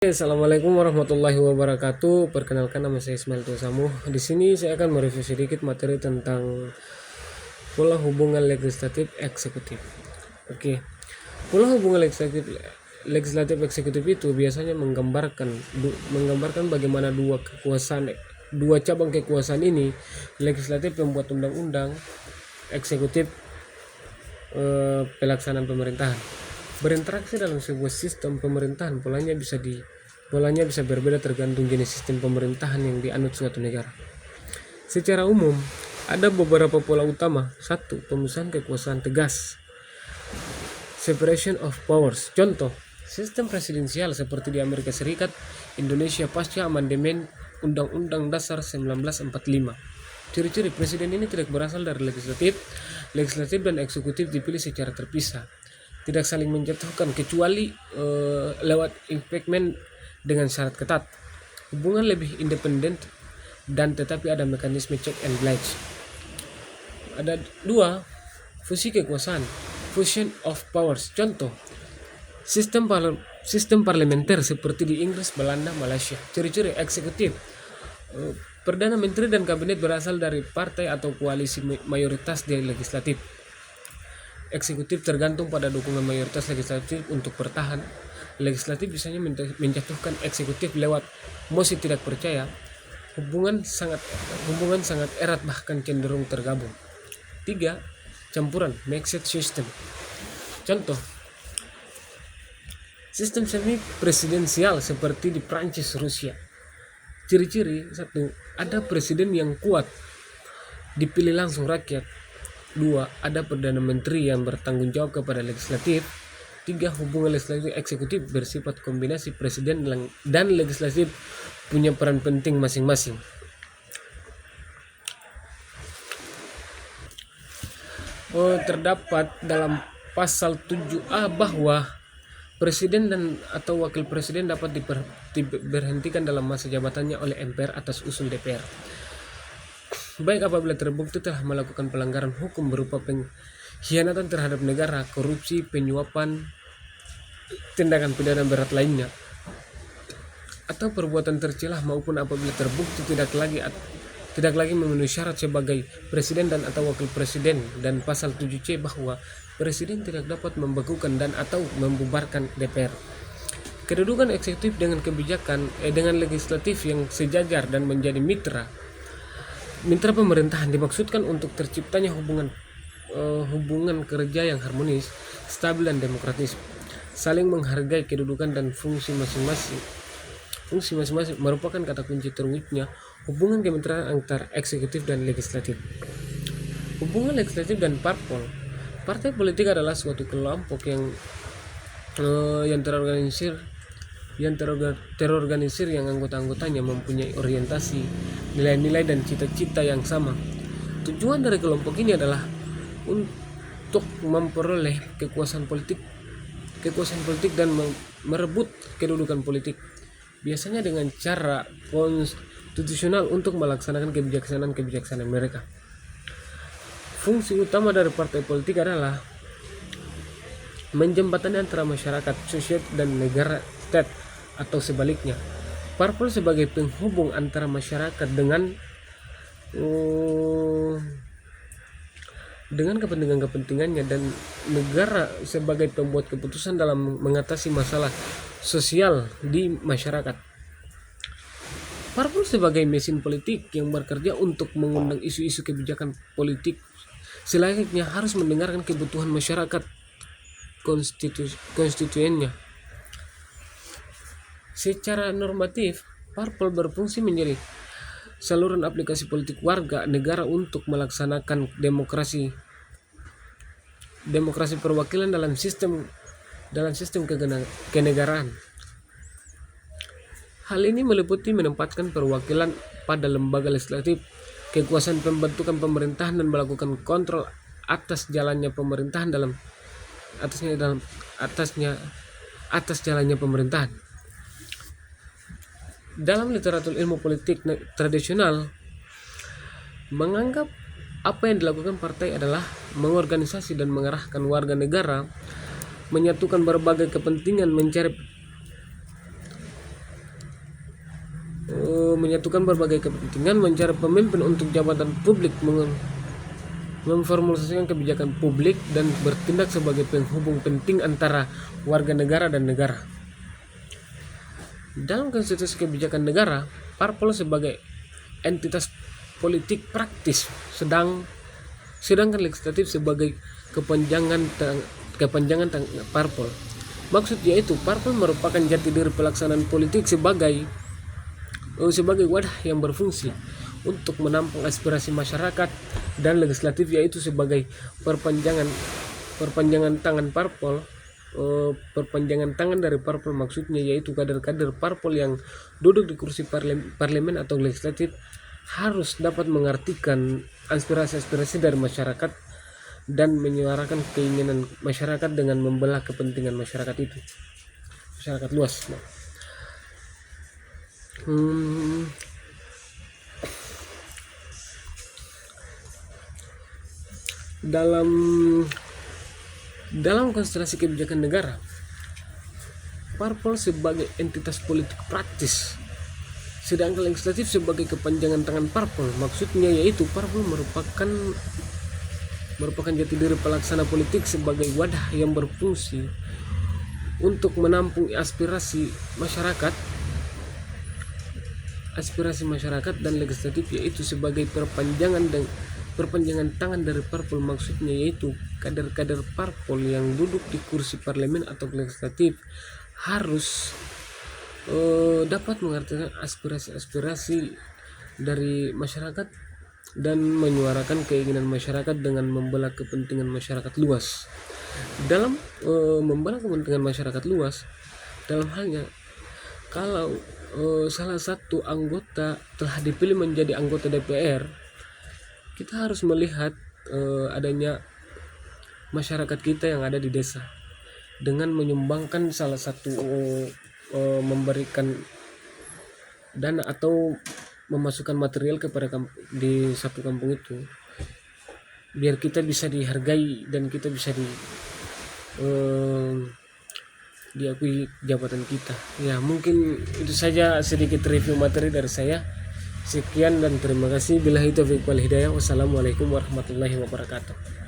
Assalamualaikum warahmatullahi wabarakatuh. Perkenalkan, nama saya Ismail Tusamu. Di sini saya akan mereview sedikit materi tentang pola hubungan legislatif eksekutif. Oke. Pola hubungan legislatif eksekutif itu biasanya menggambarkan bagaimana dua cabang kekuasaan ini, legislatif pembuat undang-undang, eksekutif pelaksanaan pemerintahan, berinteraksi dalam sebuah sistem pemerintahan. Polanya bisa berbeda tergantung jenis sistem pemerintahan yang dianut suatu negara. Secara umum, ada beberapa pola utama. 1. Pemisahan kekuasaan tegas, separation of powers. Contoh, sistem presidensial seperti di Amerika Serikat, Indonesia pasca amandemen Undang-Undang Dasar 1945. Ciri-ciri presiden ini tidak berasal dari legislatif dan eksekutif dipilih secara terpisah, tidak saling menjatuhkan kecuali lewat impeachment dengan syarat ketat. Hubungan lebih independen dan tetapi ada mekanisme check and balance. Ada 2. Fusi kekuasaan, fusion of powers. Contoh, sistem parlementer seperti di Inggris, Belanda, Malaysia. Ciri-ciri eksekutif, Perdana Menteri dan kabinet berasal dari partai atau koalisi mayoritas di legislatif. Eksekutif tergantung pada dukungan mayoritas legislatif untuk bertahan. Legislatif biasanya menjatuhkan eksekutif lewat mosi tidak percaya. Hubungan sangat erat, bahkan cenderung tergabung. 3. Campuran, mixed system. Contoh, sistem semi presidensial seperti di Prancis, Rusia. Ciri-ciri: 1. Ada presiden yang kuat, dipilih langsung rakyat. 2. Ada perdana menteri yang bertanggung jawab kepada legislatif. 3. Hubungan legislatif eksekutif bersifat kombinasi, presiden dan legislatif punya peran penting masing-masing. Terdapat dalam pasal 7A bahwa presiden dan atau wakil presiden dapat diberhentikan dalam masa jabatannya oleh MPR atas usul DPR, baik apabila terbukti telah melakukan pelanggaran hukum berupa pengkhianatan terhadap negara, korupsi, penyuapan, tindakan pidana berat lainnya, atau perbuatan tercela, maupun apabila terbukti tidak lagi memenuhi syarat sebagai presiden dan atau wakil presiden. Dan pasal 7C bahwa presiden tidak dapat membekukan dan atau membubarkan DPR. Kedudukan eksekutif dengan legislatif yang sejajar dan menjadi mitra pemerintahan dimaksudkan untuk terciptanya hubungan kerja yang harmonis, stabil dan demokratis, saling menghargai kedudukan dan fungsi masing-masing merupakan kata kunci terwujudnya hubungan kemitraan antara eksekutif dan legislatif. Hubungan legislatif dan parpol. Partai politik adalah suatu kelompok yang terorganisir yang anggota-anggotanya mempunyai orientasi, nilai-nilai dan cita-cita yang sama. Tujuan dari kelompok ini adalah untuk memperoleh kekuasaan politik dan merebut kedudukan politik, biasanya dengan cara konstitusional untuk melaksanakan kebijaksanaan mereka. Fungsi utama dari partai politik adalah menjembatani antara masyarakat, society dan negara, state, atau sebaliknya. Parpol sebagai penghubung antara masyarakat dengan kepentingannya dan negara sebagai pembuat keputusan dalam mengatasi masalah sosial di masyarakat. Parpol sebagai mesin politik yang bekerja untuk mengundang isu-isu kebijakan politik, selayaknya harus mendengarkan kebutuhan masyarakat konstituennya. Secara normatif, parpol berfungsi menjadi saluran aplikasi politik warga negara untuk melaksanakan demokrasi perwakilan dalam sistem kenegaraan. Hal ini meliputi menempatkan perwakilan pada lembaga legislatif, kekuasaan pembentukan pemerintahan, dan melakukan kontrol atas jalannya pemerintahan atas jalannya pemerintahan. Dalam literatur ilmu politik tradisional menganggap apa yang dilakukan partai adalah mengorganisasi dan mengarahkan warga negara, menyatukan berbagai kepentingan, mencari menyatukan berbagai kepentingan, mencari pemimpin untuk jabatan publik, memformulasikan kebijakan publik, dan bertindak sebagai penghubung penting antara warga negara dan negara. Dalam konstitusi kebijakan negara, parpol sebagai entitas politik praktis, sedangkan legislatif sebagai kepanjangan parpol. Maksud yaitu parpol merupakan jati diri pelaksanaan politik sebagai wadah yang berfungsi untuk menampung aspirasi masyarakat, dan legislatif yaitu sebagai perpanjangan tangan parpol. Perpanjangan tangan dari parpol maksudnya yaitu kader-kader parpol yang duduk di kursi parlemen atau legislatif harus dapat mengartikan aspirasi-aspirasi dari masyarakat dan menyuarakan keinginan masyarakat dengan membelah kepentingan masyarakat itu, masyarakat luas. Dalam konstelasi kebijakan negara, parpol sebagai entitas politik praktis, sedangkan legislatif sebagai kepanjangan tangan parpol. Maksudnya yaitu parpol merupakan jati diri pelaksana politik sebagai wadah yang berfungsi untuk menampung aspirasi masyarakat, dan legislatif yaitu sebagai perpanjangan tangan dari parpol. Maksudnya yaitu kader-kader parpol yang duduk di kursi parlemen atau legislatif harus dapat mengartikan aspirasi dari masyarakat dan menyuarakan keinginan masyarakat dengan membelah kepentingan masyarakat luas. Dalam membelah kepentingan masyarakat luas, dalam halnya kalau salah satu anggota telah dipilih menjadi anggota DPR, kita harus melihat adanya masyarakat kita yang ada di desa dengan menyumbangkan salah satu memberikan dana atau memasukkan material kepada di satu kampung itu, biar kita bisa dihargai dan kita bisa diakui jabatan kita. Ya, mungkin itu saja sedikit review materi dari saya. Sekian dan terima kasih. Billahi taufiq wal hidayah. Wassalamualaikum warahmatullahi wabarakatuh.